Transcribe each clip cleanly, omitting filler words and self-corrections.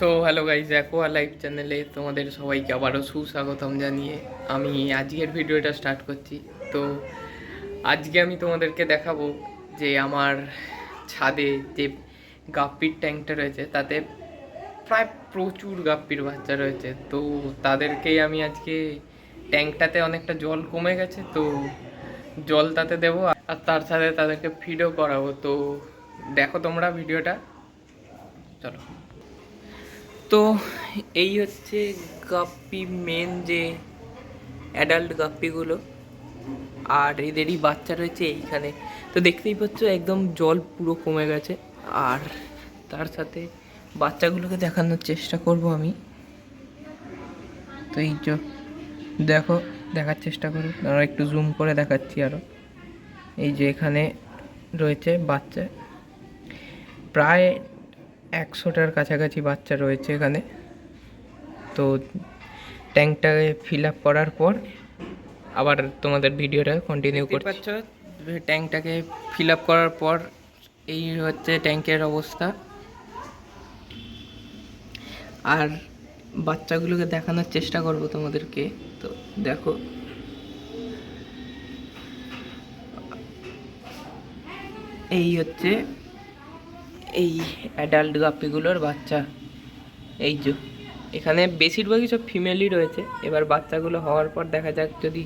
So hello guys, aqua live চ্যানেলে তোমাদের সবাইকে আবারও সুস্বাগতম জানিয়ে আমি আজকের ভিডিওটা স্টার্ট করছি। তো আজকে আমি তোমাদেরকে দেখাবো যে আমার ছাদে যে গাপ্পির ট্যাঙ্কটা রয়েছে তাতে প্রায় প্রচুর গাপ্পির বাচ্চা রয়েছে। তো তাদেরকেই আমি আজকে, ট্যাঙ্কটাতে অনেকটা জল কমে গেছে, তো জল তাতে দেবো আর তার সাথে তাদেরকে ফিডও করাবো। তো দেখো তোমরা ভিডিওটা, চলো। তো এই হচ্ছে গাপ্পি, মেন যে অ্যাডাল্ট গাপ্পিগুলো, আর এদেরই বাচ্চা রয়েছে এইখানে। তো দেখতেই পাচ্ছ একদম জল পুরো কমে গেছে, আর তার সাথে বাচ্চাগুলোকে দেখানোর চেষ্টা করব আমি। তো এই যে দেখো, দেখার চেষ্টা করো, আমরা একটু জুম করে দেখাচ্ছি আরও। এই যে এখানে রয়েছে বাচ্চা, প্রায় 100টার কাছাকাছি বাচ্চা রয়েছে এখানে। তো ট্যাঙ্কটাকে ফিল আপ করার পর আবার তোমাদের ভিডিওটা কন্টিনিউ করতে পারছ। ট্যাঙ্কটাকে ফিল আপ করার পর এই হচ্ছে ট্যাঙ্কের অবস্থা, আর বাচ্চাগুলোকে দেখানোর চেষ্টা করব তোমাদেরকে। তো দেখো, এই হচ্ছে এই অ্যাডাল্ট গাপ্পিগুলোর বাচ্চা। এই যে এখানে বেশিরভাগই সব ফিমেলই রয়েছে। এবার বাচ্চাগুলো হওয়ার পর দেখা যাক, যদি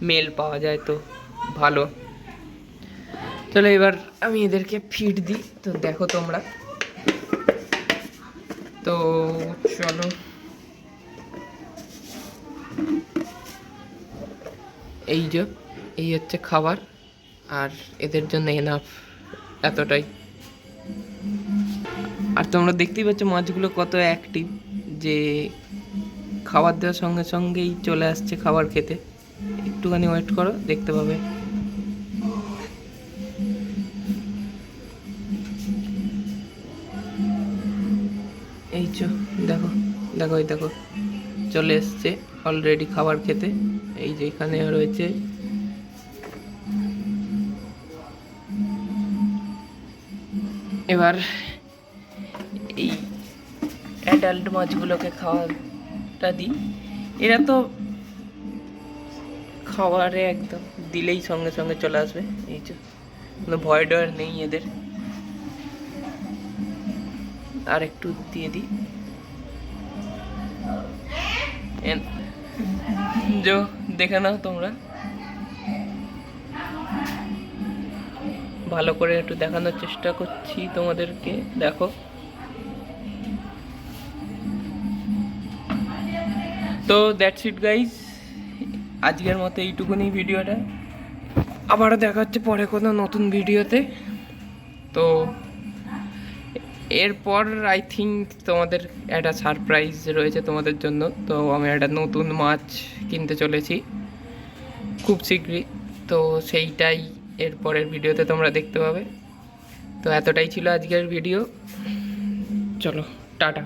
মেল পাওয়া যায় তো ভালো। চলো এবার আমি এদেরকে ফিড দিই। তো দেখো তোমরা, তো চলো। এই যে এই হচ্ছে খাবার, আর এদের জন্য এনাফ, এতটাই। আর তোমরা দেখতেই পাচ্ছ মাছগুলো কত অ্যাক্টিভ, যে খাবার দেওয়ার সঙ্গে সঙ্গেই চলে আসছে খাবার খেতে। একটুখানি ওয়েট করো, দেখতে পাবে। এই চো দেখো দেখো, এই দেখো চলে এসছে অলরেডি খাবার খেতে। এই যে এখানে রয়েছে। এবার এই অ্যাডাল্ট মাছগুলোকে খাওয়াটা দিই। এরা তো খাবারে একদম দিলেই সঙ্গে সঙ্গে চলে আসবে। এই যে কোনো ভয় ডর নেই এদের। আর একটু দিয়ে দিই, जो দেখে নাও তোমরা, ভালো করে একটু দেখানোর চেষ্টা করছি তোমাদেরকে। দেখো, তো দ্যাটস ইট গাইজ, আজকের মতো এইটুকুনি ভিডিওটা। আবারও দেখা হচ্ছে পরে কোনো নতুন ভিডিওতে। তো এরপর আই থিঙ্ক তোমাদের একটা সারপ্রাইজ রয়েছে তোমাদের জন্য। তো আমি একটা নতুন মাছ কিনতে চলেছি খুব শীঘ্রই। তো সেইটাই এরপরের ভিডিওতে তোমরা দেখতে পাবে। তো এতটাই ছিল আজকের ভিডিও, চলো টাটা।